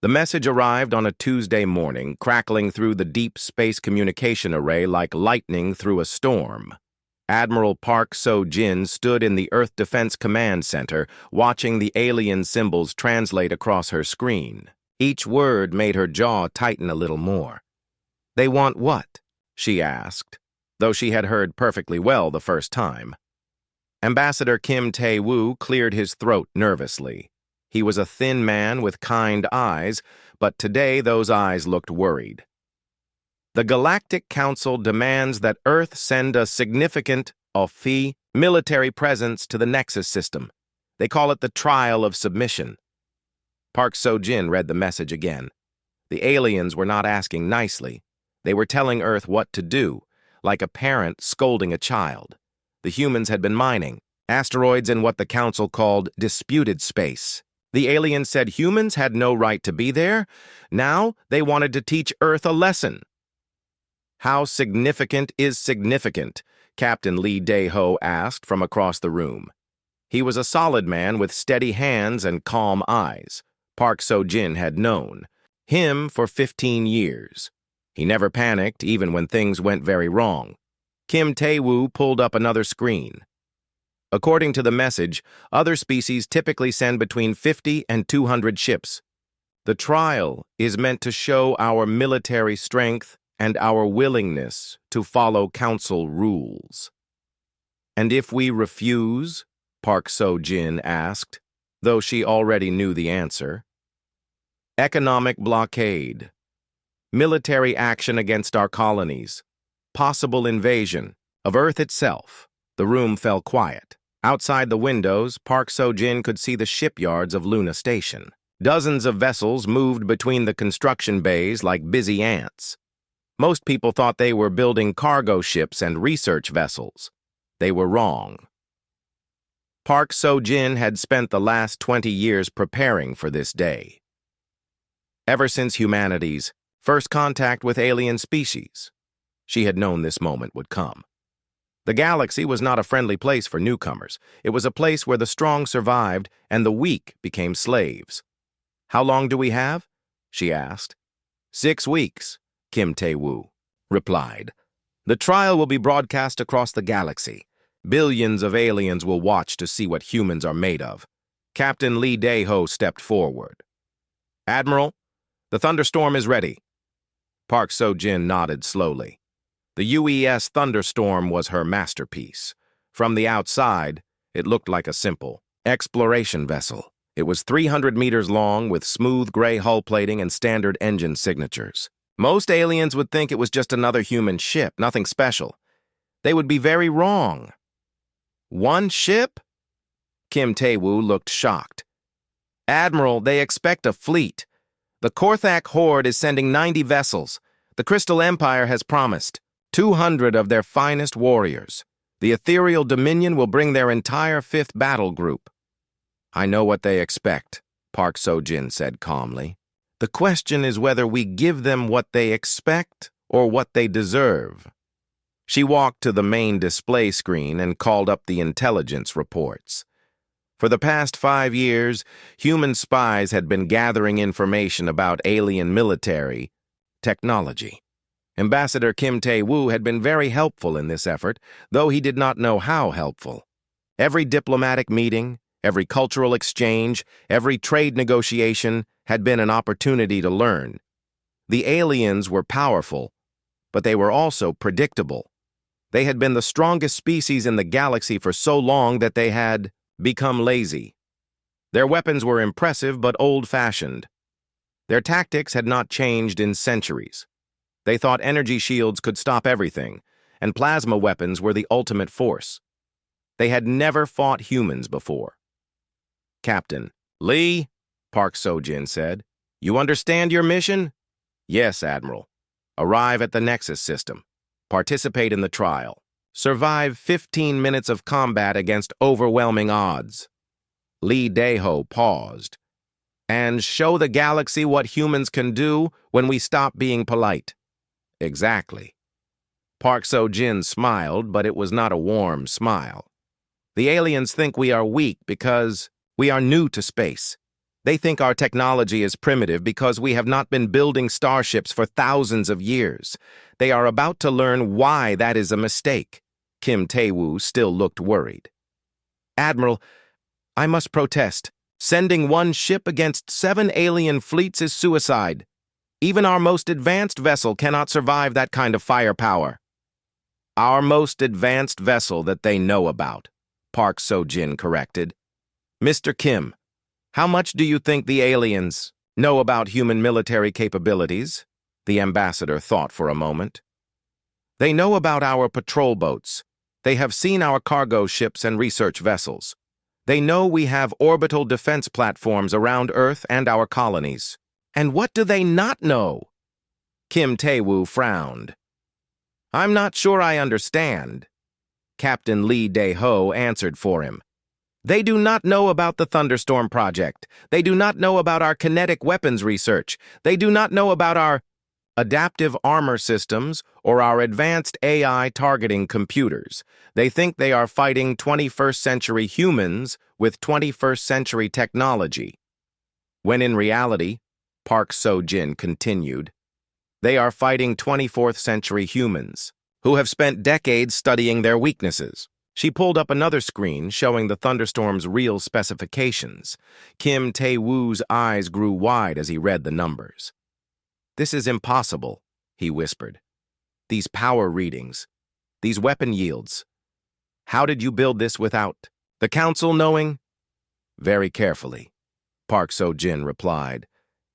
The message arrived on a Tuesday morning, crackling through the deep space communication array like lightning through a storm. Admiral Park So-jin stood in the Earth Defense Command Center, watching the alien symbols translate across her screen. Each word made her jaw tighten a little more. "They want what?" she asked, though she had heard perfectly well the first time. Ambassador Kim Tae-woo cleared his throat nervously. He was a thin man with kind eyes, but today those eyes looked worried. "The Galactic Council demands that Earth send a significant, HFY, military presence to the Nexus system. They call it the Trial of Submission." Park So-jin read the message again. The aliens were not asking nicely. They were telling Earth what to do, like a parent scolding a child. The humans had been mining asteroids in what the Council called disputed space. The aliens said humans had no right to be there. Now they wanted to teach Earth a lesson. "How significant is significant?" Captain Lee Dae-ho asked from across the room. He was a solid man with steady hands and calm eyes. Park So-jin had known him for 15 years. He never panicked, even when things went very wrong. Kim Tae-woo pulled up another screen. According to the message, other species typically send between 50 and 200 ships. The trial is meant to show our military strength and our willingness to follow Council rules. "And if we refuse?" Park So-jin asked, though she already knew the answer. "Economic blockade. Military action against our colonies. Possible invasion of Earth itself." The room fell quiet. Outside the windows, Park So-jin could see the shipyards of Luna Station. Dozens of vessels moved between the construction bays like busy ants. Most people thought they were building cargo ships and research vessels. They were wrong. Park So-jin had spent the last 20 years preparing for this day. Ever since humanity's first contact with alien species, she had known this moment would come. The galaxy was not a friendly place for newcomers. It was a place where the strong survived and the weak became slaves. "How long do we have?" she asked. 6 weeks, Kim Tae-woo replied. "The trial will be broadcast across the galaxy. Billions of aliens will watch to see what humans are made of." Captain Lee Dae-ho stepped forward. "Admiral, the Thunderstorm is ready." Park So-jin nodded slowly. The UES Thunderstorm was her masterpiece. From the outside, it looked like a simple exploration vessel. It was 300 meters long with smooth gray hull plating and standard engine signatures. Most aliens would think it was just another human ship, nothing special. They would be very wrong. "One ship?" Kim Tae-woo looked shocked. "Admiral, they expect a fleet. The Korthak Horde is sending 90 vessels. The Crystal Empire has promised 200 of their finest warriors. The Ethereal Dominion will bring their entire 5th battle group." "I know what they expect," Park So-jin said calmly. "The question is whether we give them what they expect or what they deserve." She walked to the main display screen and called up the intelligence reports. For the past 5 years, human spies had been gathering information about alien military technology. Ambassador Kim Tae-woo had been very helpful in this effort, though he did not know how helpful. Every diplomatic meeting, every cultural exchange, every trade negotiation had been an opportunity to learn. The aliens were powerful, but they were also predictable. They had been the strongest species in the galaxy for so long that they had become lazy. Their weapons were impressive but old-fashioned. Their tactics had not changed in centuries. They thought energy shields could stop everything, and plasma weapons were the ultimate force. They had never fought humans before. "Captain Lee," Park So-jin said, "you understand your mission?" "Yes, Admiral. Arrive at the Nexus system. Participate in the trial. Survive 15 minutes of combat against overwhelming odds." Lee Dae-ho paused. "And show the galaxy what humans can do when we stop being polite." "Exactly." Park So-jin smiled, but it was not a warm smile. "The aliens think we are weak because we are new to space. They think our technology is primitive because we have not been building starships for thousands of years. They are about to learn why that is a mistake. Kim Tae-woo still looked worried. Admiral, I must protest. Sending one ship against 7 alien fleets is suicide. Even our most advanced vessel cannot survive that kind of firepower. Our most advanced vessel that they know about, Park So-jin corrected. Mr. Kim, how much do you think the aliens know about human military capabilities? The ambassador thought for a moment. They know about our patrol boats. They have seen our cargo ships and research vessels. They know we have orbital defense platforms around Earth and our colonies. And what do they not know? Kim Tae-woo frowned. I'm not sure I understand. Captain Lee Dae-ho answered for him. They do not know about the Thunderstorm project. They do not know about our kinetic weapons research. They do not know about our adaptive armor systems or our advanced AI targeting computers. They think they are fighting 21st century humans with 21st century technology. When in reality, Park So-jin continued, they are fighting 24th century humans who have spent decades studying their weaknesses. She pulled up another screen showing the Thunderstorm's real specifications. Kim Tae-woo's eyes grew wide as he read the numbers. This is impossible, he whispered. These power readings, these weapon yields. How did you build this without the Council knowing? Very carefully, Park So-jin replied,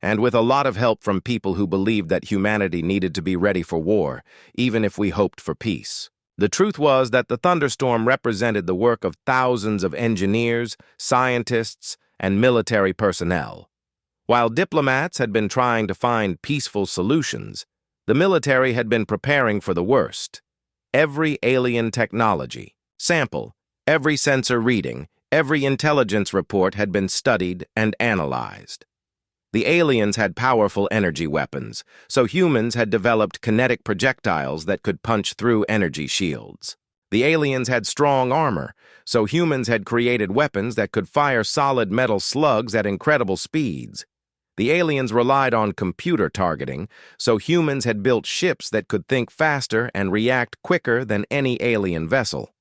and with a lot of help from people who believed that humanity needed to be ready for war, even if we hoped for peace. The truth was that the Thunderstorm represented the work of thousands of engineers, scientists, and military personnel. While diplomats had been trying to find peaceful solutions, the military had been preparing for the worst. Every alien technology, sample, every sensor reading, every intelligence report had been studied and analyzed. The aliens had powerful energy weapons, so humans had developed kinetic projectiles that could punch through energy shields. The aliens had strong armor, so humans had created weapons that could fire solid metal slugs at incredible speeds. The aliens relied on computer targeting, so humans had built ships that could think faster and react quicker than any alien vessel.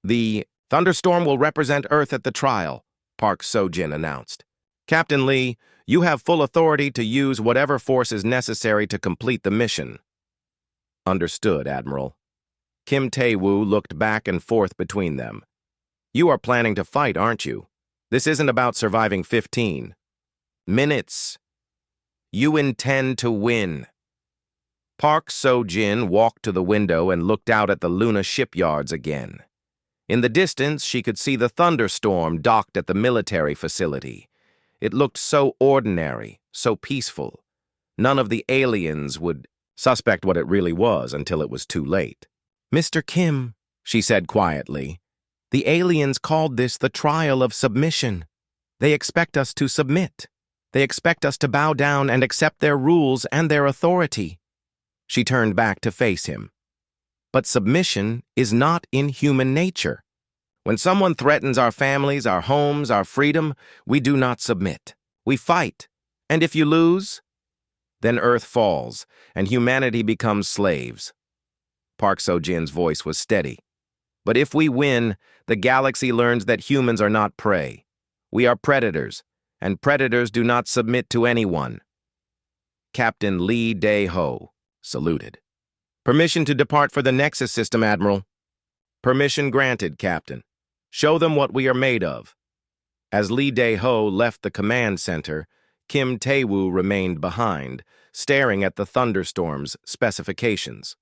The Thunderstorm will represent Earth at the trial, Park So-jin announced. Captain Lee, you have full authority to use whatever force is necessary to complete the mission. Understood, Admiral. Kim Tae-woo looked back and forth between them. You are planning to fight, aren't you? This isn't about surviving 15 minutes. You intend to win. Park So-jin walked to the window and looked out at the Luna shipyards again. In the distance, she could see the Thunderstorm docked at the military facility. It looked so ordinary, so peaceful. None of the aliens would suspect what it really was until it was too late. Mr. Kim, she said quietly, the aliens called this the trial of submission. They expect us to submit. They expect us to bow down and accept their rules and their authority. She turned back to face him. But submission is not in human nature. When someone threatens our families, our homes, our freedom, we do not submit. We fight. And if you lose, then Earth falls, and humanity becomes slaves. Park So-jin's voice was steady. But if we win, the galaxy learns that humans are not prey. We are predators, and predators do not submit to anyone. Captain Lee Dae-ho saluted. Permission to depart for the Nexus system, Admiral. Permission granted, Captain. Show them what we are made of. As Lee Dae-ho left the command center, Kim Tae-woo remained behind, staring at the Thunderstorm's specifications.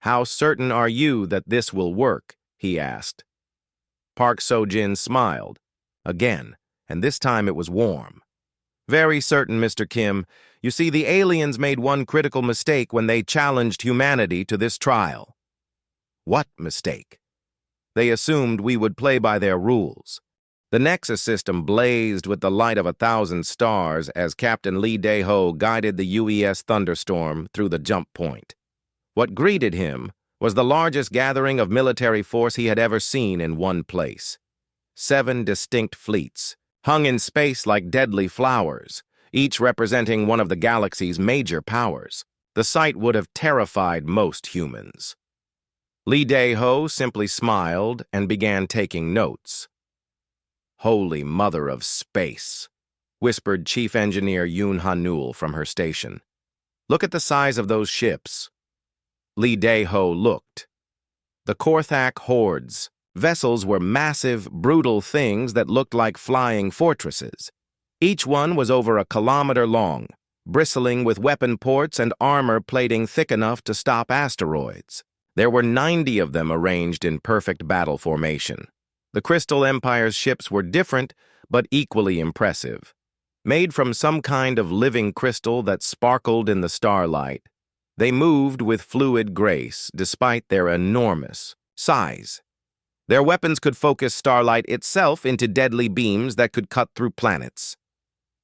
How certain are you that this will work? He asked. Park So-jin smiled, again, and this time it was warm. Very certain, Mr. Kim. You see, the aliens made one critical mistake when they challenged humanity to this trial. What mistake? They assumed we would play by their rules. The Nexus system blazed with the light of 1,000 stars as Captain Lee Dae-ho guided the UES Thunderstorm through the jump point. What greeted him was the largest gathering of military force he had ever seen in one place. 7 distinct fleets, hung in space like deadly flowers, each representing one of the galaxy's major powers. The sight would have terrified most humans. Lee Dae-ho simply smiled and began taking notes. "Holy Mother of Space," whispered Chief Engineer Yoon Han-nul from her station. "Look at the size of those ships." Lee Dae-ho looked. The Korthak hordes. Vessels were massive, brutal things that looked like flying fortresses. Each one was over a kilometer long, bristling with weapon ports and armor plating thick enough to stop asteroids. There were 90 of them arranged in perfect battle formation. The Crystal Empire's ships were different, but equally impressive. Made from some kind of living crystal that sparkled in the starlight, they moved with fluid grace despite their enormous size. Their weapons could focus starlight itself into deadly beams that could cut through planets.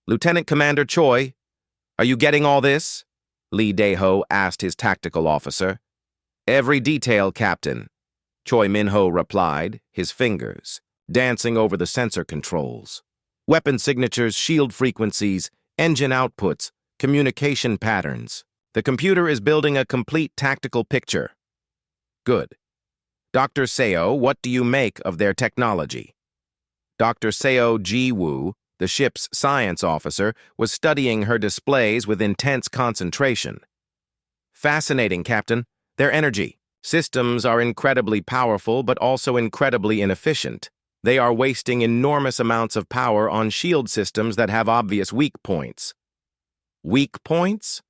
"Lieutenant Commander Choi, are you getting all this?" Lee Dae-ho asked his tactical officer. "Every detail, Captain," Choi Min-ho replied, his fingers dancing over the sensor controls. Weapon signatures, shield frequencies, engine outputs, communication patterns. The computer is building a complete tactical picture. Good. Dr. Seo, what do you make of their technology? Dr. Seo Ji-woo, the ship's science officer, was studying her displays with intense concentration. "Fascinating, Captain. Their energy systems are incredibly powerful, but also incredibly inefficient. They are wasting enormous amounts of power on shield systems that have obvious weak points." Weak points?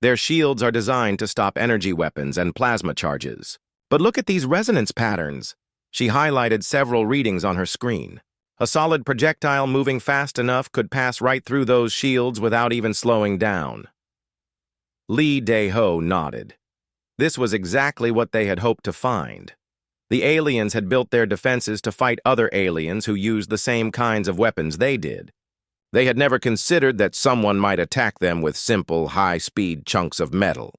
Their shields are designed to stop energy weapons and plasma charges. But look at these resonance patterns. She highlighted several readings on her screen. A solid projectile moving fast enough could pass right through those shields without even slowing down. Lee Dae-ho nodded. This was exactly what they had hoped to find. The aliens had built their defenses to fight other aliens who used the same kinds of weapons they did. They had never considered that someone might attack them with simple, high-speed chunks of metal.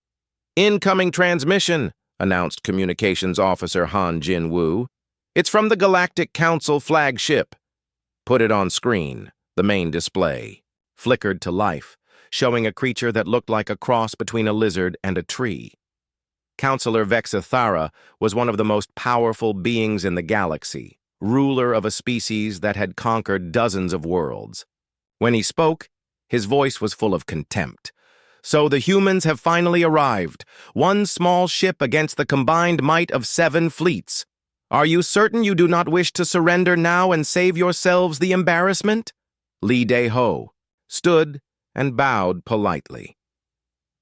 "Incoming transmission," announced Communications Officer Han Jin-woo. "It's from the Galactic Council flagship." "Put it on screen." The main display flickered to life, showing a creature that looked like a cross between a lizard and a tree. Counselor Vexithara was one of the most powerful beings in the galaxy, ruler of a species that had conquered dozens of worlds. When he spoke, his voice was full of contempt. "So the humans have finally arrived, one small ship against the combined might of 7 fleets. Are you certain you do not wish to surrender now and save yourselves the embarrassment?" Lee Dae-ho stood and bowed politely.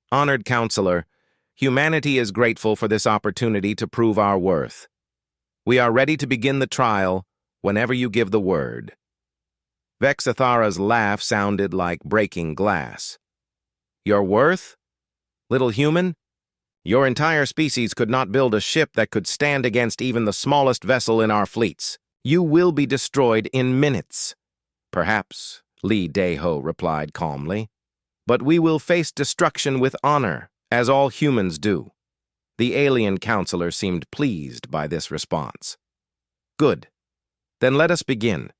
"Honored Counselor, humanity is grateful for this opportunity to prove our worth. We are ready to begin the trial whenever you give the word." Vexithara's laugh sounded like breaking glass. "Your worth? Little human? Your entire species could not build a ship that could stand against even the smallest vessel in our fleets. You will be destroyed in minutes." "Perhaps," Lee Dae-ho replied calmly. "But we will face destruction with honor, as all humans do." The alien counselor seemed pleased by this response. "Good. Then let us begin.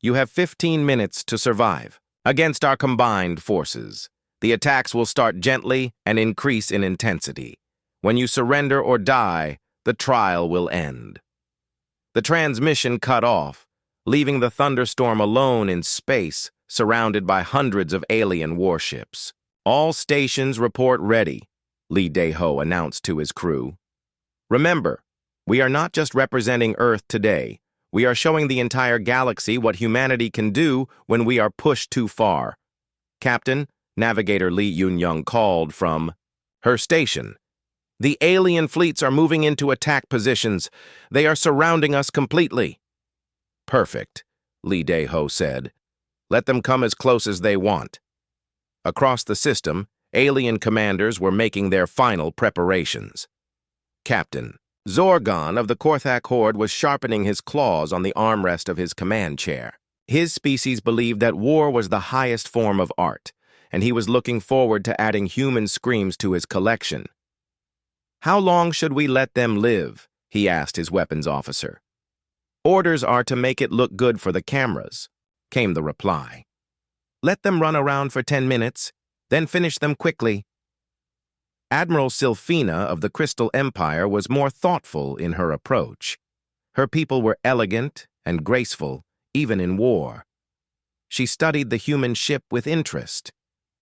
You have 15 minutes to survive against our combined forces. The attacks will start gently and increase in intensity. When you surrender or die, the trial will end." The transmission cut off, leaving the Thunderstorm alone in space, surrounded by hundreds of alien warships. "All stations report ready," Lee Dae-ho announced to his crew. "Remember, we are not just representing Earth today. We are showing the entire galaxy what humanity can do when we are pushed too far." "Captain," Navigator Lee Yun-young called from her station. "The alien fleets are moving into attack positions. They are surrounding us completely." "Perfect," Lee Dae-ho said. "Let them come as close as they want." Across the system, alien commanders were making their final preparations. Captain Zorgon of the Korthak Horde was sharpening his claws on the armrest of his command chair. His species believed that war was the highest form of art, and he was looking forward to adding human screams to his collection. "How long should we let them live?" he asked his weapons officer. Orders are to make it look good for the cameras, came the reply. Let them run around for 10 minutes, then finish them quickly. Admiral Sylphina of the Crystal Empire was more thoughtful in her approach. Her people were elegant and graceful, even in war. She studied the human ship with interest,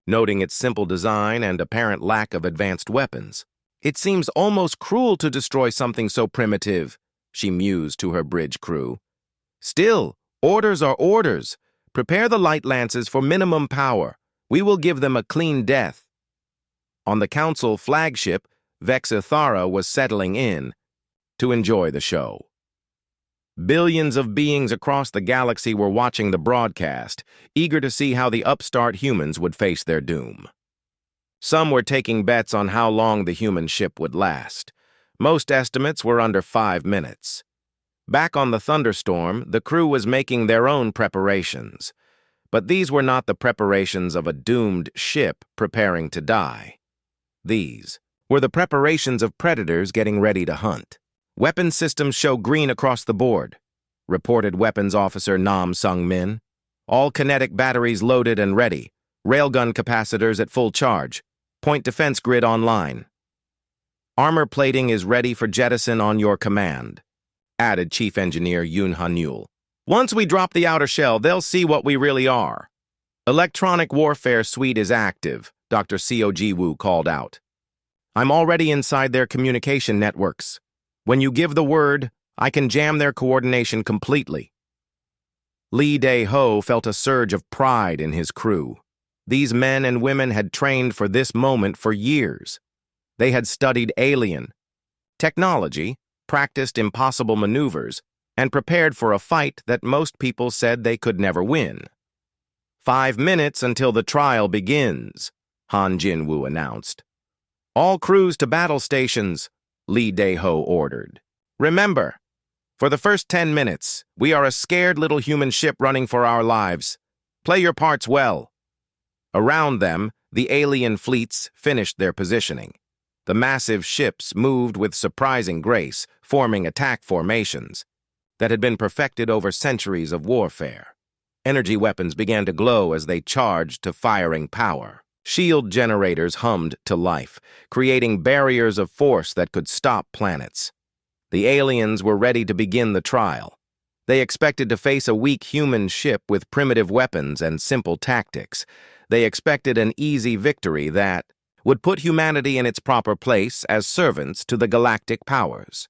noting its simple design and apparent lack of advanced weapons. It seems almost cruel to destroy something so primitive, she mused to her bridge crew. Still, orders are orders. Prepare the light lances for minimum power. We will give them a clean death. On the Council flagship, Vexithara was settling in to enjoy the show. Billions of beings across the galaxy were watching the broadcast, eager to see how the upstart humans would face their doom. Some were taking bets on how long the human ship would last. Most estimates were under 5 minutes. Back on the Thunderstorm, the crew was making their own preparations. But these were not the preparations of a doomed ship preparing to die. These were the preparations of predators getting ready to hunt. Weapons systems show green across the board, reported Weapons Officer Nam Sung-min. All kinetic batteries loaded and ready. Railgun capacitors at full charge. Point defense grid online. Armor plating is ready for jettison on your command, added Chief Engineer Yoon Han-yul. Once we drop the outer shell, they'll see what we really are. Electronic warfare suite is active, Dr. Seo Ji-woo called out. I'm already inside their communication networks. When you give the word, I can jam their coordination completely. Lee Dae-ho felt a surge of pride in his crew. These men and women had trained for this moment for years. They had studied alien technology, practiced impossible maneuvers, and prepared for a fight that most people said they could never win. 5 minutes until the trial begins, Han Jin-woo announced. All crews to battle stations, Lee Dae-ho ordered. Remember, for the first 10 minutes, we are a scared little human ship running for our lives. Play your parts well. Around them, the alien fleets finished their positioning. The massive ships moved with surprising grace, forming attack formations that had been perfected over centuries of warfare. Energy weapons began to glow as they charged to firing power. Shield generators hummed to life, creating barriers of force that could stop planets. The aliens were ready to begin the trial. They expected to face a weak human ship with primitive weapons and simple tactics. They expected an easy victory that would put humanity in its proper place as servants to the galactic powers.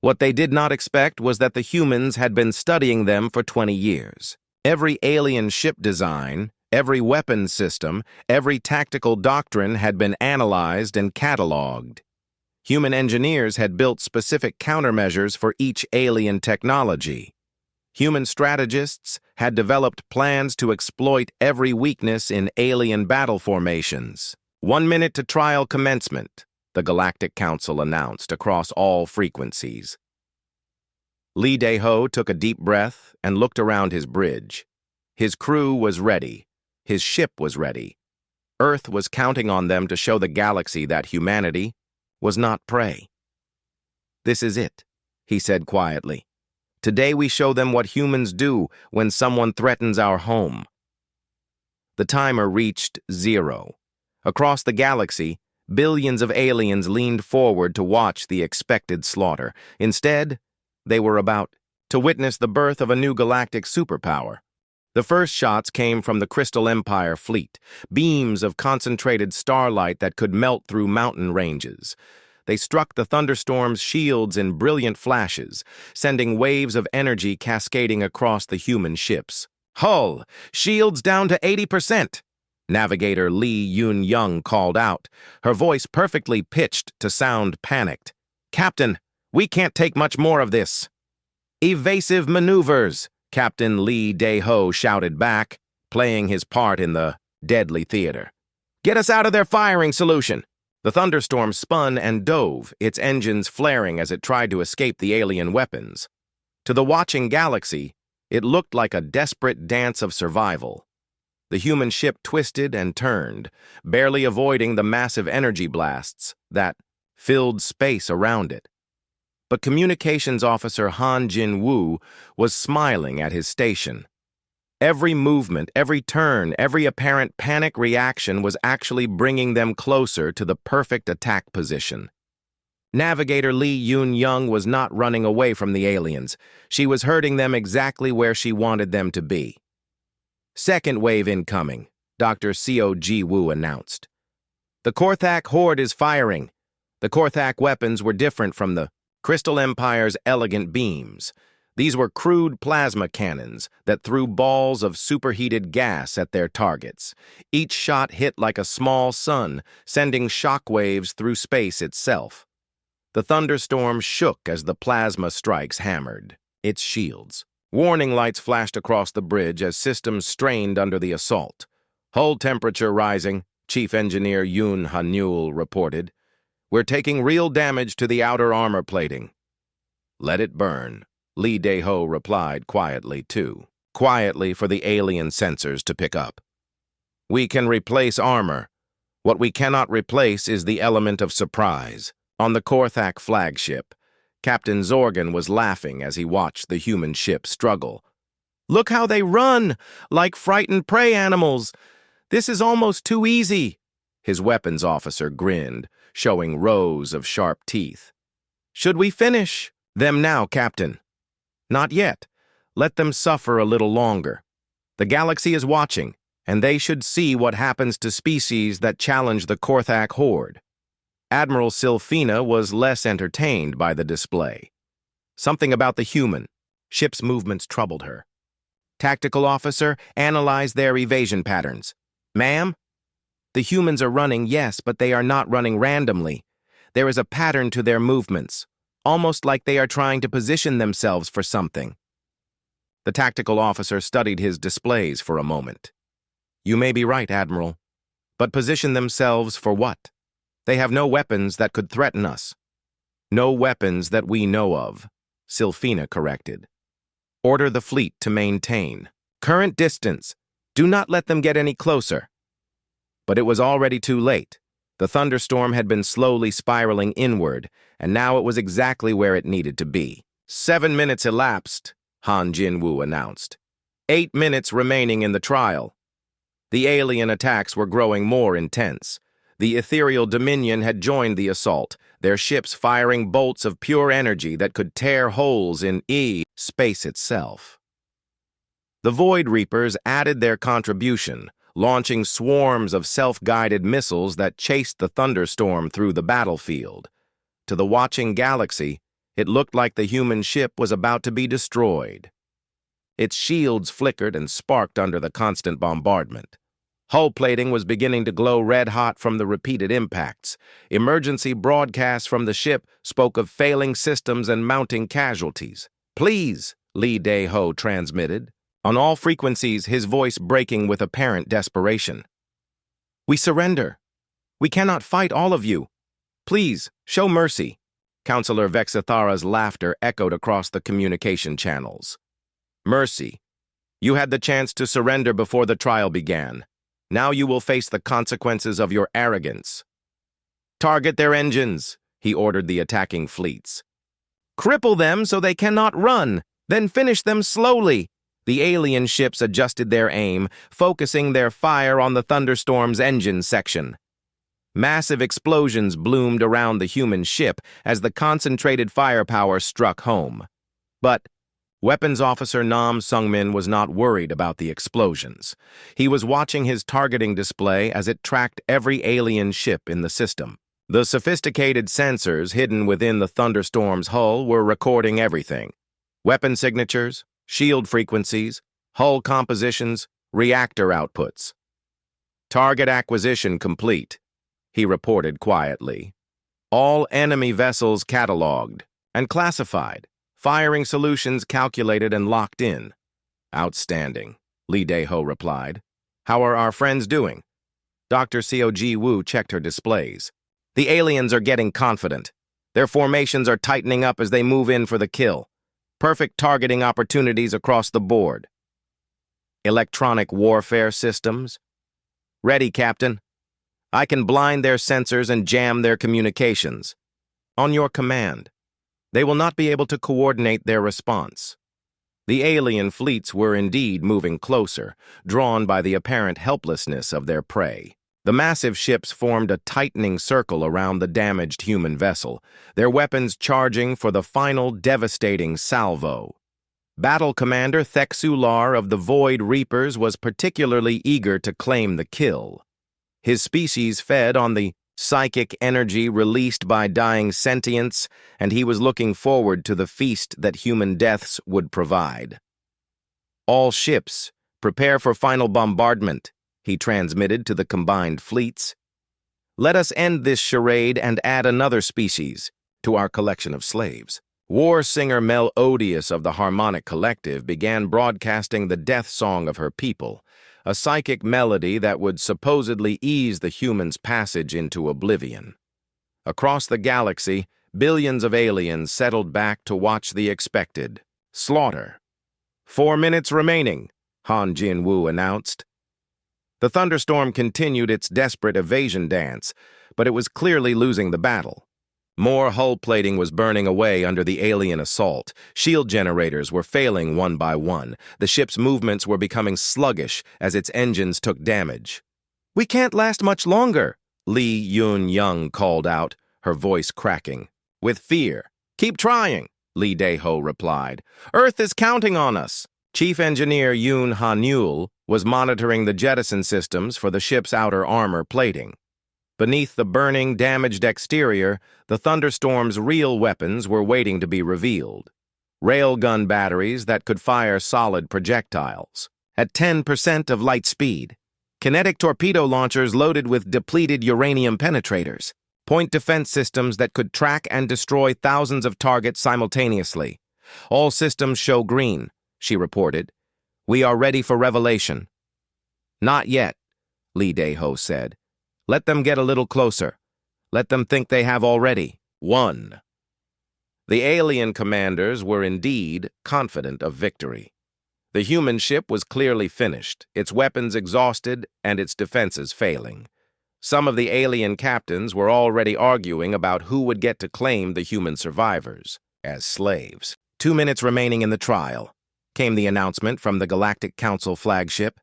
What they did not expect was that the humans had been studying them for 20 years. Every alien ship design, every weapon system, every tactical doctrine had been analyzed and cataloged. Human engineers had built specific countermeasures for each alien technology. Human strategists had developed plans to exploit every weakness in alien battle formations. 1 minute to trial commencement, the Galactic Council announced across all frequencies. Lee Dae-ho took a deep breath and looked around his bridge. His crew was ready. His ship was ready. Earth was counting on them to show the galaxy that humanity was not prey. This is it, he said quietly. Today we show them what humans do when someone threatens our home. The timer reached 0. Across the galaxy, billions of aliens leaned forward to watch the expected slaughter. Instead, they were about to witness the birth of a new galactic superpower. The first shots came from the Crystal Empire fleet, beams of concentrated starlight that could melt through mountain ranges. They struck the Thunderstorm's shields in brilliant flashes, sending waves of energy cascading across the human ships. Hull, shields down to 80%. Navigator Lee Yoon-young called out, her voice perfectly pitched to sound panicked. Captain, we can't take much more of this. Evasive maneuvers, Captain Lee Dae-ho shouted back, playing his part in the deadly theater. Get us out of their firing solution. The Thunderstorm spun and dove, its engines flaring as it tried to escape the alien weapons. To the watching galaxy, it looked like a desperate dance of survival. The human ship twisted and turned, barely avoiding the massive energy blasts that filled space around it. but Communications Officer Han Jin-woo was smiling at his station. Every movement, every turn, every apparent panic reaction was actually bringing them closer to the perfect attack position. Navigator Lee Yoon-young was not running away from the aliens. She was herding them exactly where she wanted them to be. "Second wave incoming," Dr. Seo Ji-woo announced. "The Korthak horde is firing." The Korthak weapons were different from the Crystal Empire's elegant beams. These were crude plasma cannons that threw balls of superheated gas at their targets. Each shot hit like a small sun, sending shockwaves through space itself. The Thunderstorm shook as the plasma strikes hammered its shields. Warning lights flashed across the bridge as systems strained under the assault. "Hull temperature rising," Chief Engineer Yoon Ha-neul reported. "We're taking real damage to the outer armor plating." "Let it burn," Lee Dae-ho replied quietly, too. Quietly for the alien sensors to pick up. "We can replace armor. What we cannot replace is the element of surprise." On the Korthak flagship, Captain Zorgan was laughing as he watched the human ship struggle. "Look how they run, like frightened prey animals. This is almost too easy." His weapons officer grinned, showing rows of sharp teeth. "Should we finish them now, Captain?" "Not yet. Let them suffer a little longer. The galaxy is watching, and they should see what happens to species that challenge the Korthak horde." Admiral Sylphina was less entertained by the display. Something about the human ship's movements troubled her. "Tactical officer, analyze their evasion patterns." "Ma'am?" "The humans are running, yes, but they are not running randomly. There is a pattern to their movements, almost like they are trying to position themselves for something." The tactical officer studied his displays for a moment. "You may be right, Admiral. But position themselves for what? They have no weapons that could threaten us." "No weapons that we know of," Sylphina corrected. "Order the fleet to maintain current distance. Do not let them get any closer." But it was already too late. The Thunderstorm had been slowly spiraling inward, and now it was exactly where it needed to be. 7 minutes elapsed, Han Jin-woo announced. 8 minutes remaining in the trial. The alien attacks were growing more intense. The ethereal Dominion had joined the assault, their ships firing bolts of pure energy that could tear holes in space itself. The Void Reapers added their contribution, launching swarms of self-guided missiles that chased the Thunderstorm through the battlefield. To the watching galaxy, it looked like the human ship was about to be destroyed. Its shields flickered and sparked under the constant bombardment. Hull plating was beginning to glow red-hot from the repeated impacts. Emergency broadcasts from the ship spoke of failing systems and mounting casualties. "Please," Lee Dae-ho transmitted, on all frequencies, his voice breaking with apparent desperation. "We surrender. We cannot fight all of you. Please, show mercy." Counselor Vexathara's laughter echoed across the communication channels. "Mercy. You had the chance to surrender before the trial began. Now you will face the consequences of your arrogance." "Target their engines," he ordered the attacking fleets. "Cripple them so they cannot run, then finish them slowly." The alien ships adjusted their aim, focusing their fire on the Thunderstorm's engine section. Massive explosions bloomed around the human ship as the concentrated firepower struck home. But Weapons Officer Nam Sung-min was not worried about the explosions. He was watching his targeting display as it tracked every alien ship in the system. The sophisticated sensors hidden within the Thunderstorm's hull were recording everything. Weapon signatures, shield frequencies, hull compositions, reactor outputs. "Target acquisition complete," he reported quietly. "All enemy vessels cataloged and classified. Firing solutions calculated and locked in." "Outstanding," Lee Dae-ho replied. "How are our friends doing?" Dr. Seo Ji-woo checked her displays. "The aliens are getting confident. Their formations are tightening up as they move in for the kill. Perfect targeting opportunities across the board." "Electronic warfare systems?" "Ready, Captain. I can blind their sensors and jam their communications." "On your command." They will not be able to coordinate their response. The alien fleets were indeed moving closer, drawn by the apparent helplessness of their prey. The massive ships formed a tightening circle around the damaged human vessel, their weapons charging for the final devastating salvo. Battle Commander Thexular of the Void Reapers was particularly eager to claim the kill. His species fed on the psychic energy released by dying sentience, and he was looking forward to the feast that human deaths would provide. "All ships, prepare for final bombardment," he transmitted to the combined fleets. "Let us end this charade and add another species to our collection of slaves." War singer Mel Odious of the Harmonic Collective began broadcasting the death song of her people, a psychic melody that would supposedly ease the humans' passage into oblivion. Across the galaxy, billions of aliens settled back to watch the expected slaughter. 4 minutes remaining, Han Jin-woo announced. The Thunderstorm continued its desperate evasion dance, but it was clearly losing the battle. More hull plating was burning away under the alien assault. Shield generators were failing one by one. The ship's movements were becoming sluggish as its engines took damage. "We can't last much longer," Lee Yun-young called out, her voice cracking. "With fear. Keep trying," Lee Dae-ho replied. "Earth is counting on us." Chief Engineer Yoon Ha-neul was monitoring the jettison systems for the ship's outer armor plating. Beneath the burning, damaged exterior, the Thunderstorm's real weapons were waiting to be revealed. Railgun batteries that could fire solid projectiles at 10% of light speed. Kinetic torpedo launchers loaded with depleted uranium penetrators. Point defense systems that could track and destroy thousands of targets simultaneously. "All systems show green," she reported. "We are ready for revelation." "Not yet," Lee Dae-ho said. "Let them get a little closer. Let them think they have already won." The alien commanders were indeed confident of victory. The human ship was clearly finished, its weapons exhausted and its defenses failing. Some of the alien captains were already arguing about who would get to claim the human survivors as slaves. 2 minutes remaining in the trial, came the announcement from the Galactic Council flagship.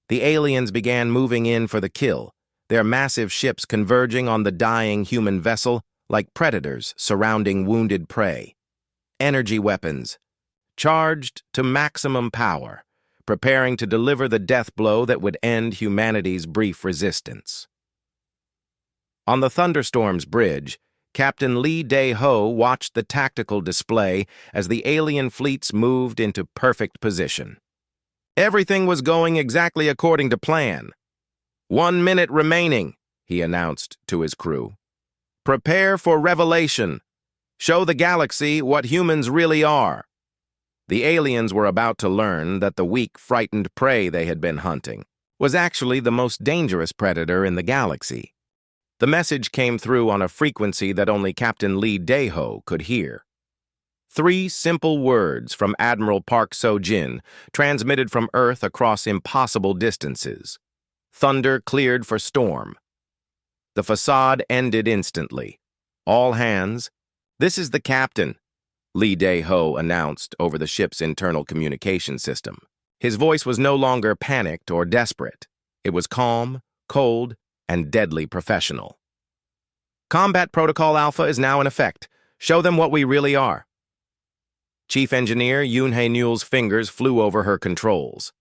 The aliens began moving in for the kill, their massive ships converging on the dying human vessel like predators surrounding wounded prey. Energy weapons, charged to maximum power, preparing to deliver the death blow that would end humanity's brief resistance. On the Thunderstorm's bridge, Captain Lee Dae-ho watched the tactical display as the alien fleets moved into perfect position. Everything was going exactly according to plan. 1 minute remaining, he announced to his crew. "Prepare for revelation. Show the galaxy what humans really are." The aliens were about to learn that the weak, frightened prey they had been hunting was actually the most dangerous predator in the galaxy. The message came through on a frequency that only Captain Lee Dae-ho could hear. 3 simple words from Admiral Park So-jin, transmitted from Earth across impossible distances. Thunder cleared for storm. The facade ended instantly. "All hands, this is the captain," Lee Dae-ho announced over the ship's internal communication system. His voice was no longer panicked or desperate. It was calm, cold, and deadly professional. "Combat Protocol Alpha is now in effect. Show them what we really are." Chief Engineer Yoon Ha-neul's fingers flew over her controls.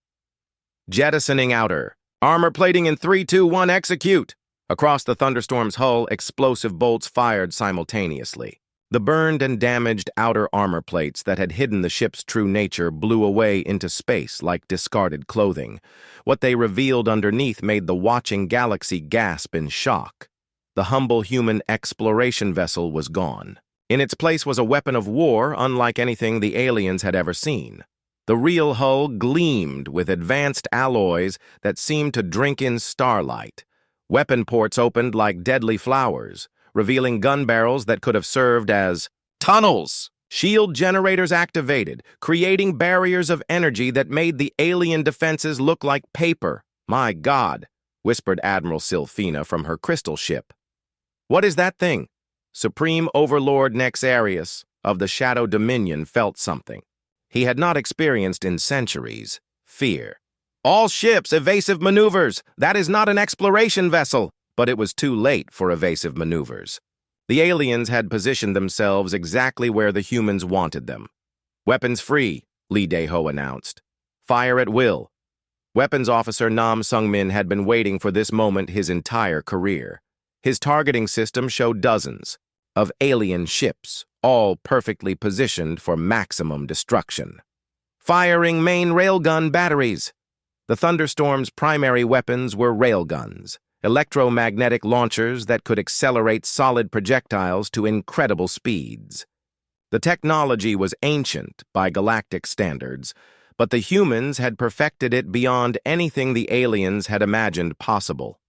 "Jettisoning outer. Armor plating in 3, 2, 1, execute." Across the Thunderstorm's hull, explosive bolts fired simultaneously. The burned and damaged outer armor plates that had hidden the ship's true nature blew away into space like discarded clothing. What they revealed underneath made the watching galaxy gasp in shock. The humble human exploration vessel was gone. In its place was a weapon of war unlike anything the aliens had ever seen. The real hull gleamed with advanced alloys that seemed to drink in starlight. Weapon ports opened like deadly flowers, revealing gun barrels that could have served as tunnels. Shield generators activated, creating barriers of energy that made the alien defenses look like paper. "My God," whispered Admiral Sylphina from her crystal ship. "What is that thing?" "Supreme Overlord Nexarius," of the Shadow Dominion felt something he had not experienced in centuries: fear. "All ships, evasive maneuvers! That is not an exploration vessel!" But it was too late for evasive maneuvers. The aliens had positioned themselves exactly where the humans wanted them. "Weapons free," Lee Dae-ho announced. "Fire at will." Weapons Officer Nam Sung-min had been waiting for this moment his entire career. His targeting system showed dozens of alien ships, all perfectly positioned for maximum destruction. "Firing main railgun batteries." The Thunderstorm's primary weapons were railguns, electromagnetic launchers that could accelerate solid projectiles to incredible speeds. The technology was ancient by galactic standards, but the humans had perfected it beyond anything the aliens had imagined possible.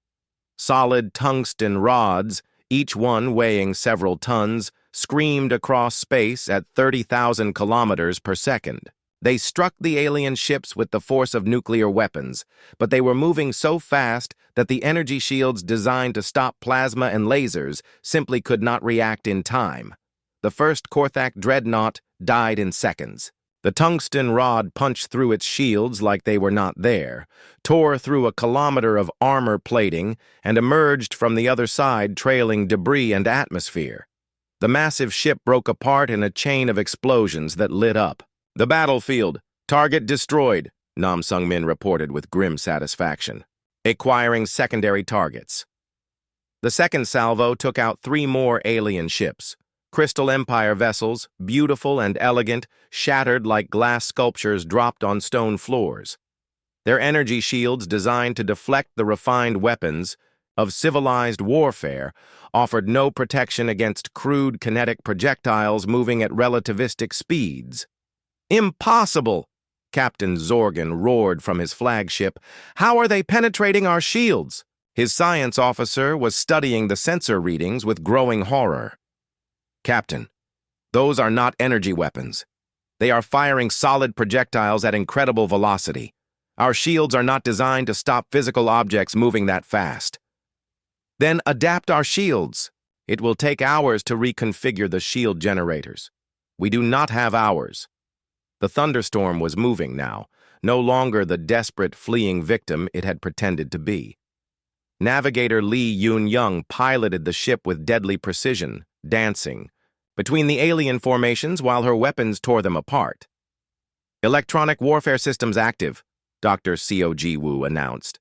Solid tungsten rods, each one weighing several tons, screamed across space at 30,000 kilometers per second. They struck the alien ships with the force of nuclear weapons, but they were moving so fast that the energy shields designed to stop plasma and lasers simply could not react in time. The first Korthak dreadnought died in seconds. The tungsten rod punched through its shields like they were not there, tore through a kilometer of armor plating, and emerged from the other side trailing debris and atmosphere. The massive ship broke apart in a chain of explosions that lit up. "The battlefield. Target destroyed," Nam Sung-min reported with grim satisfaction. "Acquiring secondary targets." The second salvo took out 3 more alien ships. Crystal Empire vessels, beautiful and elegant, shattered like glass sculptures dropped on stone floors. Their energy shields, designed to deflect the refined weapons of civilized warfare, offered no protection against crude kinetic projectiles moving at relativistic speeds. "Impossible!" Captain Zorgan roared from his flagship. "How are they penetrating our shields?" His science officer was studying the sensor readings with growing horror. "Captain, those are not energy weapons. They are firing solid projectiles at incredible velocity. Our shields are not designed to stop physical objects moving that fast." "Then adapt our shields. It will take hours to reconfigure the shield generators. We do not have hours." The Thunderstorm was moving now, no longer the desperate, fleeing victim it had pretended to be. Navigator Lee Yoon-young piloted the ship with deadly precision, dancing between the alien formations while her weapons tore them apart. "Electronic warfare systems active," Dr. Seo Ji-woo announced.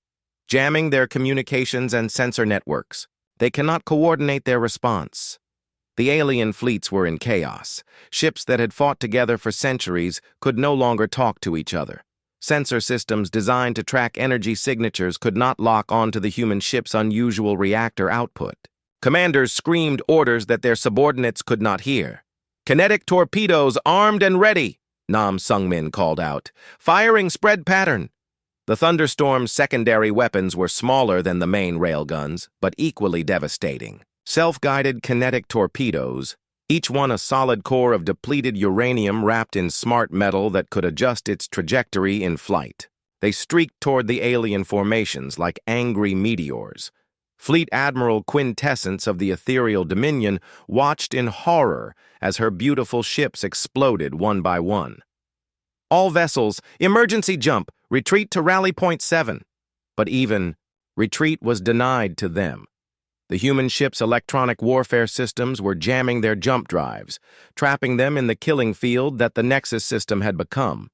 "Jamming their communications and sensor networks. They cannot coordinate their response." The alien fleets were in chaos. Ships that had fought together for centuries could no longer talk to each other. Sensor systems designed to track energy signatures could not lock onto the human ship's unusual reactor output. Commanders screamed orders that their subordinates could not hear. "Kinetic torpedoes armed and ready," Nam Sung-min called out. "Firing spread pattern." The Thunderstorm's secondary weapons were smaller than the main railguns, but equally devastating. Self-guided kinetic torpedoes, each one a solid core of depleted uranium wrapped in smart metal that could adjust its trajectory in flight. They streaked toward the alien formations like angry meteors. Fleet Admiral Quintessence of the Ethereal Dominion watched in horror as her beautiful ships exploded one by one. "All vessels, emergency jump, retreat to Rally Point 7. But even retreat was denied to them. The human ship's electronic warfare systems were jamming their jump drives, trapping them in the killing field that the Nexus system had become.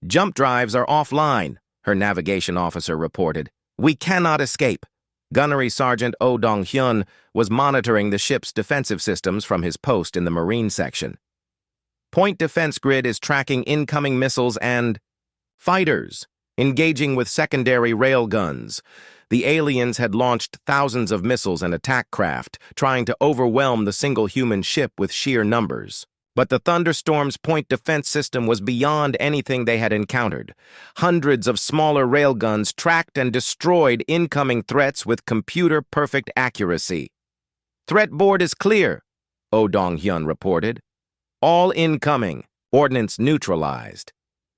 "Jump drives are offline," her navigation officer reported. "We cannot escape." Gunnery Sergeant Oh Dong-hyun was monitoring the ship's defensive systems from his post in the Marine section. "Point defense grid is tracking incoming missiles and fighters, engaging with secondary railguns." The aliens had launched thousands of missiles and attack craft, trying to overwhelm the single human ship with sheer numbers. But the Thunderstorm's point defense system was beyond anything they had encountered. Hundreds of smaller railguns tracked and destroyed incoming threats with computer-perfect accuracy. "Threat board is clear," Oh Dong-hyun reported. "All incoming. Ordnance neutralized."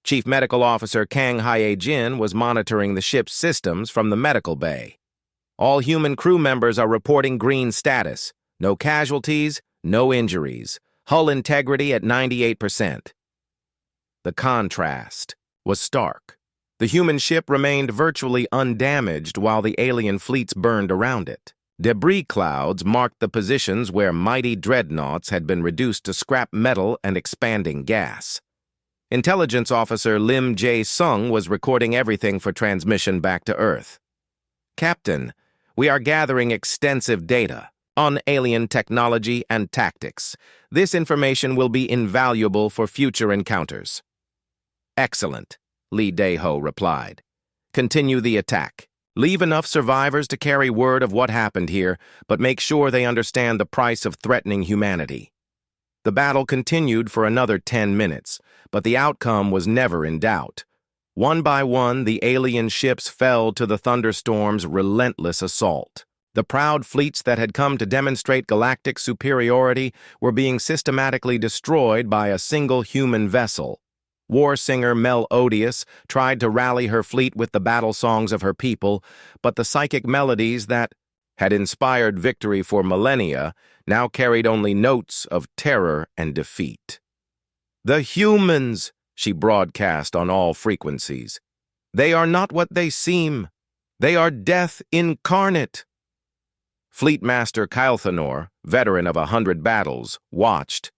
Chief Medical Officer Kang Hye-jin was monitoring the ship's systems from the medical bay. "All human crew members are reporting green status. No casualties, no injuries. hull integrity at 98%. The contrast was stark. The human ship remained virtually undamaged while the alien fleets burned around it. Debris clouds marked the positions where mighty dreadnoughts had been reduced to scrap metal and expanding gas. Intelligence Officer Lim Jae-sung was recording everything for transmission back to Earth. "Captain, we are gathering extensive data on alien technology and tactics. This information will be invaluable for future encounters." "Excellent," Lee Dae-ho replied. "Continue the attack. Leave enough survivors to carry word of what happened here, but make sure they understand the price of threatening humanity." The battle continued for another 10 minutes, but the outcome was never in doubt. One by one, the alien ships fell to the Thunderstorm's relentless assault. The proud fleets that had come to demonstrate galactic superiority were being systematically destroyed by a single human vessel. War singer Mel Odious tried to rally her fleet with the battle songs of her people, but the psychic melodies that had inspired victory for millennia now carried only notes of terror and defeat. "The humans," she broadcast on all frequencies. "They are not what they seem. They are death incarnate." Fleet Master Kylthanor, veteran of 100 battles, watched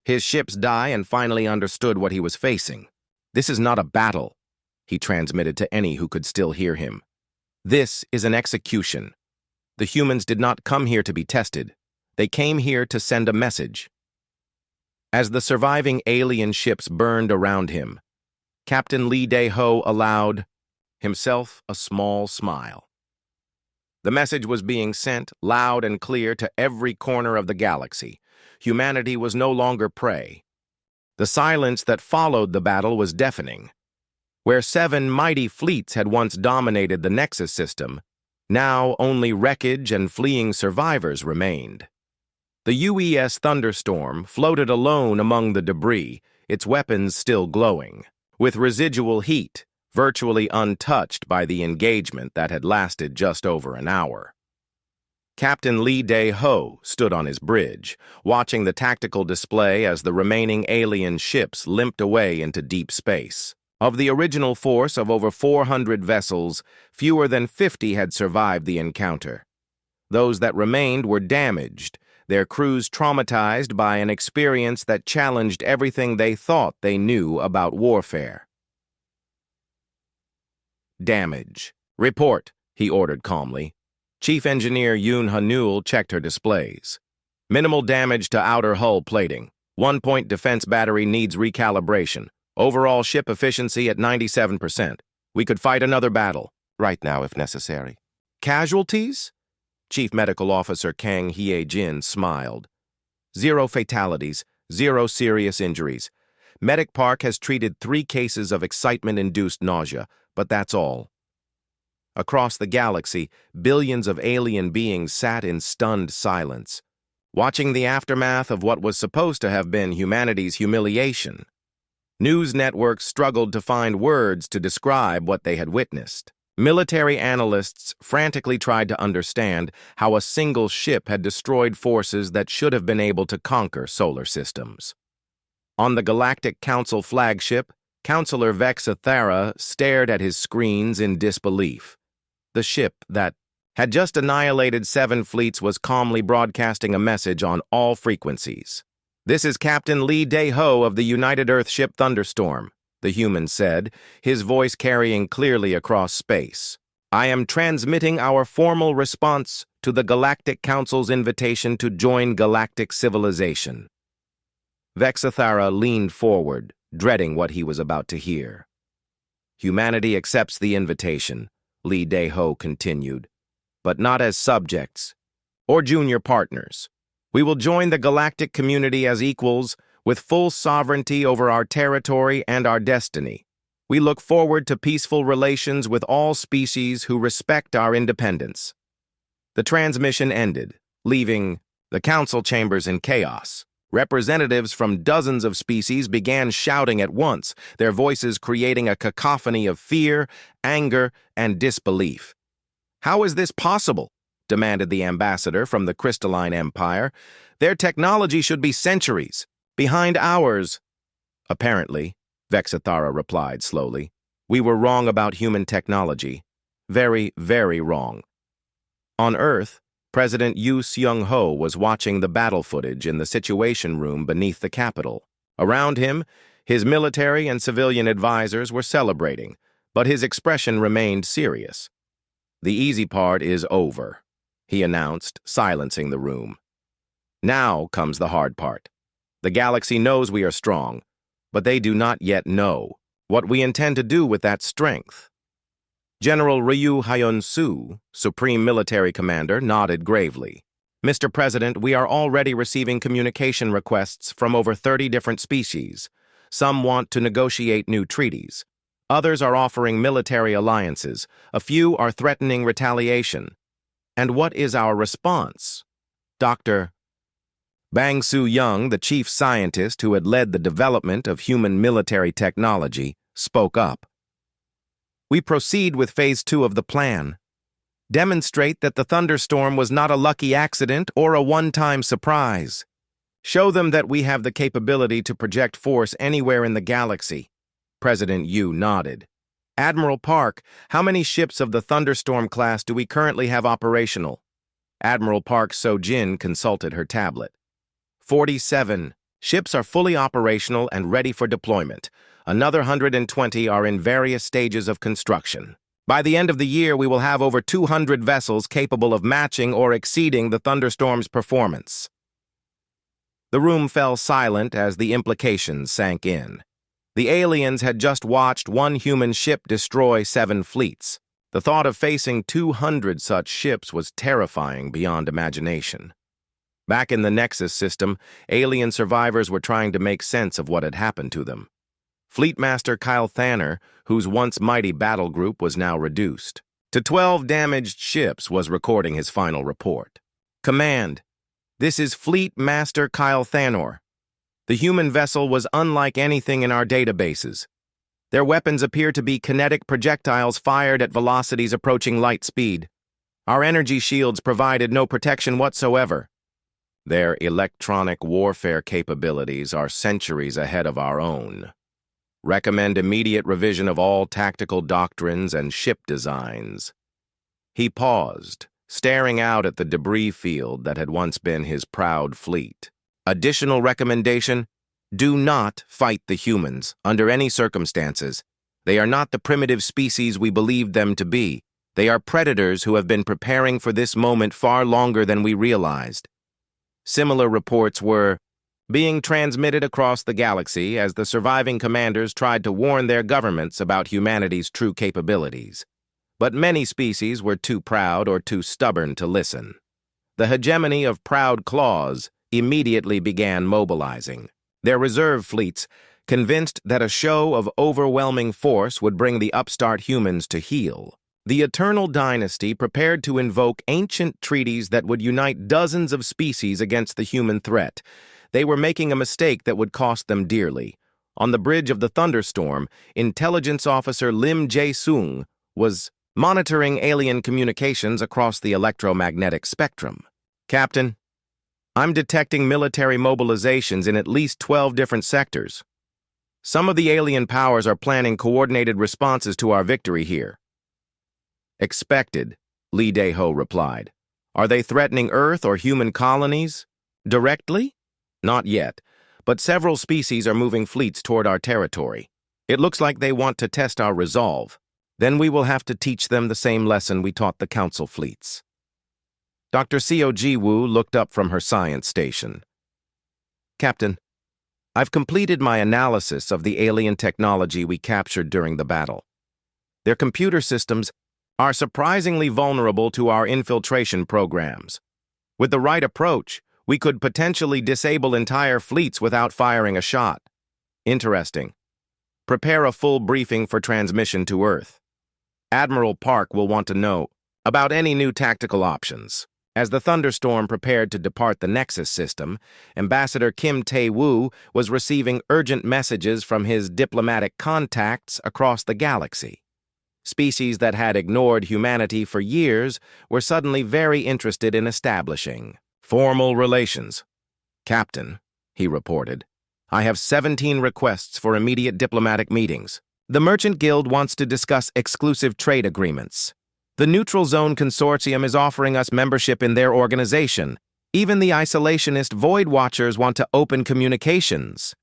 his ships die and finally understood what he was facing. "This is not a battle," he transmitted to any who could still hear him. "This is an execution. The humans did not come here to be tested. They came here to send a message." As the surviving alien ships burned around him, Captain Lee Dae-ho allowed himself a small smile. The message was being sent loud and clear to every corner of the galaxy. Humanity was no longer prey. The silence that followed the battle was deafening. Where 7 mighty fleets had once dominated the Nexus system, now only wreckage and fleeing survivors remained. The UES Thunderstorm floated alone among the debris, its weapons still glowing, with residual heat, virtually untouched by the engagement that had lasted just over an hour. Captain Lee Dae-ho stood on his bridge, watching the tactical display as the remaining alien ships limped away into deep space. Of the original force of over 400 vessels, fewer than 50 had survived the encounter. Those that remained were damaged, their crews traumatized by an experience that challenged everything they thought they knew about warfare. "Damage. Report," he ordered calmly. Chief Engineer Yoon Hanul checked her displays. "Minimal damage to outer hull plating. 1-point defense battery needs recalibration. Overall ship efficiency at 97%. We could fight another battle, right now if necessary." "Casualties?" Chief Medical Officer Kang Hye-jin smiled. "0 fatalities, 0 serious injuries. Medic Park has treated 3 cases of excitement-induced nausea, but that's all." Across the galaxy, billions of alien beings sat in stunned silence, watching the aftermath of what was supposed to have been humanity's humiliation. News networks struggled to find words to describe what they had witnessed. Military analysts frantically tried to understand how a single ship had destroyed forces that should have been able to conquer solar systems. On the Galactic Council flagship, Counselor Vexathara stared at his screens in disbelief. The ship that had just annihilated 7 fleets was calmly broadcasting a message on all frequencies. "This is Captain Lee Dae-ho of the United Earthship Thunderstorm," the human said, his voice carrying clearly across space. "I am transmitting our formal response to the Galactic Council's invitation to join galactic civilization." Vexathara leaned forward, dreading what he was about to hear. "Humanity accepts the invitation," Lee Dae-ho continued, "but not as subjects or junior partners. We will join the galactic community as equals, with full sovereignty over our territory and our destiny. We look forward to peaceful relations with all species who respect our independence." The transmission ended, leaving the council chambers in chaos. Representatives from dozens of species began shouting at once, their voices creating a cacophony of fear, anger, and disbelief. "How is this possible? demanded the ambassador from the Crystalline Empire. "Their technology should be centuries behind ours." "Apparently," Vexithara replied slowly, "we were wrong about human technology. Very, very wrong." On Earth, President Yu Seung-ho was watching the battle footage in the Situation Room beneath the Capitol. Around him, his military and civilian advisors were celebrating, but his expression remained serious. "The easy part is over," he announced, silencing the room. "Now comes the hard part. The galaxy knows we are strong, but they do not yet know what we intend to do with that strength." General Ryu Hyun-soo, Supreme Military Commander, nodded gravely. "Mr. President, we are already receiving communication requests from over 30 different species. Some want to negotiate new treaties. Others are offering military alliances. A few are threatening retaliation. And what is our response?" Dr. Bang Soo-young, the chief scientist who had led the development of human military technology, spoke up. "We proceed with Phase 2 of the plan. Demonstrate that the Thunderstorm was not a lucky accident or a one-time surprise. Show them that we have the capability to project force anywhere in the galaxy." President Yu nodded. "Admiral Park, how many ships of the Thunderstorm class do we currently have operational?" Admiral Park So-jin consulted her tablet. 47. Ships are fully operational and ready for deployment. Another 120 are in various stages of construction. By the end of the year, we will have over 200 vessels capable of matching or exceeding the Thunderstorm's performance." The room fell silent as the implications sank in. The aliens had just watched one human ship destroy 7 fleets. The thought of facing 200 such ships was terrifying beyond imagination. Back in the Nexus system, alien survivors were trying to make sense of what had happened to them. Fleetmaster Kyle Thanner, whose once mighty battle group was now reduced to 12 damaged ships, was recording his final report. "Command, this is Fleet Master Kyle Thanner. The human vessel was unlike anything in our databases. Their weapons appear to be kinetic projectiles fired at velocities approaching light speed. Our energy shields provided no protection whatsoever. Their electronic warfare capabilities are centuries ahead of our own. Recommend immediate revision of all tactical doctrines and ship designs." He paused, staring out at the debris field that had once been his proud fleet. "Additional recommendation: do not fight the humans under any circumstances. They are not the primitive species we believed them to be. They are predators who have been preparing for this moment far longer than we realized." Similar reports were being transmitted across the galaxy as the surviving commanders tried to warn their governments about humanity's true capabilities. But many species were too proud or too stubborn to listen. The hegemony of proud claws immediately began mobilizing. Their reserve fleets, convinced that a show of overwhelming force would bring the upstart humans to heel. The Eternal Dynasty prepared to invoke ancient treaties that would unite dozens of species against the human threat. They were making a mistake that would cost them dearly. On the bridge of the Thunderstorm, Intelligence Officer Lim Jae-sung was monitoring alien communications across the electromagnetic spectrum. "Captain, I'm detecting military mobilizations in at least 12 different sectors. Some of the alien powers are planning coordinated responses to our victory here." "Expected," Lee Dae-ho replied. "Are they threatening Earth or human colonies? Directly? Not yet, but several species are moving fleets toward our territory. It looks like they want to test our resolve. Then we will have to teach them the same lesson we taught the Council fleets." Dr. Seo Ji-woo looked up from her science station. "Captain, I've completed my analysis of the alien technology we captured during the battle. Their computer systems are surprisingly vulnerable to our infiltration programs. With the right approach, we could potentially disable entire fleets without firing a shot. Interesting. Prepare a full briefing for transmission to Earth. Admiral Park will want to know about any new tactical options." As the Thunderstorm prepared to depart the Nexus system, Ambassador Kim Tae-woo was receiving urgent messages from his diplomatic contacts across the galaxy. Species that had ignored humanity for years were suddenly very interested in establishing formal relations. "Captain," he reported, "I have 17 requests for immediate diplomatic meetings. The Merchant Guild wants to discuss exclusive trade agreements. The Neutral Zone Consortium is offering us membership in their organization. Even the isolationist Void Watchers want to open communications."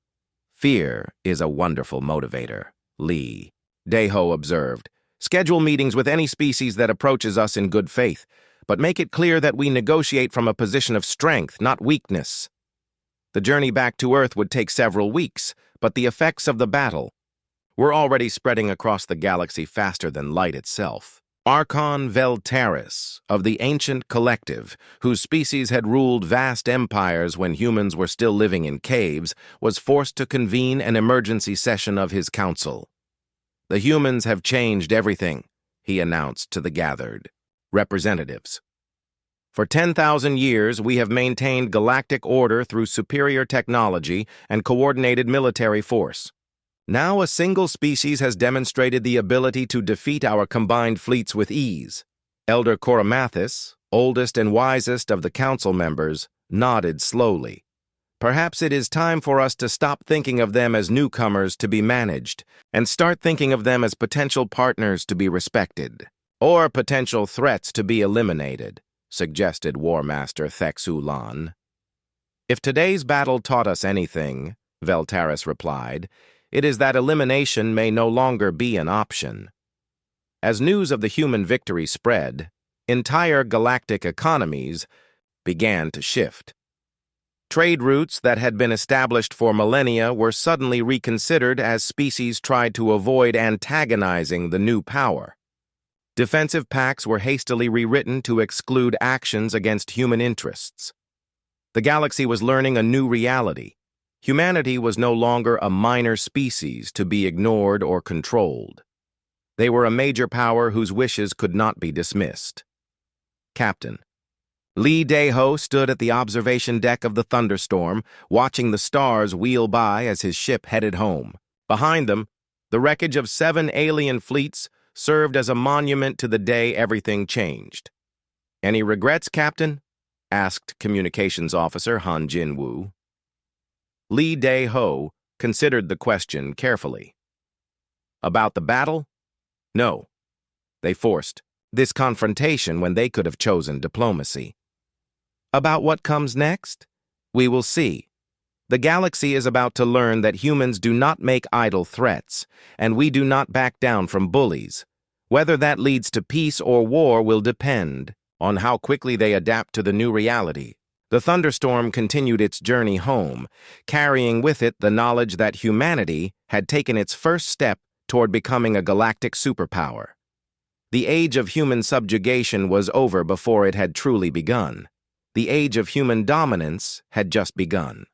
"Fear is a wonderful motivator," Lee Daeho observed. "Schedule meetings with any species that approaches us in good faith, but make it clear that we negotiate from a position of strength, not weakness." The journey back to Earth would take several weeks, but the effects of the battle were already spreading across the galaxy faster than light itself. Archon Veltaris, of the Ancient Collective, whose species had ruled vast empires when humans were still living in caves, was forced to convene an emergency session of his council. "The humans have changed everything," he announced to the gathered representatives. "For 10,000 years, we have maintained galactic order through superior technology and coordinated military force. Now a single species has demonstrated the ability to defeat our combined fleets with ease." Elder Coramathis, oldest and wisest of the council members, nodded slowly. "Perhaps it is time for us to stop thinking of them as newcomers to be managed and start thinking of them as potential partners to be respected, or potential threats to be eliminated," suggested War Master Thexulan. "If today's battle taught us anything," Veltaris replied, "it is that elimination may no longer be an option." As news of the human victory spread, entire galactic economies began to shift. Trade routes that had been established for millennia were suddenly reconsidered as species tried to avoid antagonizing the new power. Defensive pacts were hastily rewritten to exclude actions against human interests. The galaxy was learning a new reality. Humanity was no longer a minor species to be ignored or controlled. They were a major power whose wishes could not be dismissed. "Captain." Lee Daeho stood at the observation deck of the Thunderstorm, watching the stars wheel by as his ship headed home. Behind them, the wreckage of 7 alien fleets served as a monument to the day everything changed. "Any regrets, Captain?" asked Communications Officer Han Jin-woo. Lee Daeho considered the question carefully. "About the battle? No. They forced this confrontation when they could have chosen diplomacy. About what comes next? We will see. The galaxy is about to learn that humans do not make idle threats, and we do not back down from bullies. Whether that leads to peace or war will depend on how quickly they adapt to the new reality." The Thunderstorm continued its journey home, carrying with it the knowledge that humanity had taken its first step toward becoming a galactic superpower. The age of human subjugation was over before it had truly begun. The age of human dominance had just begun.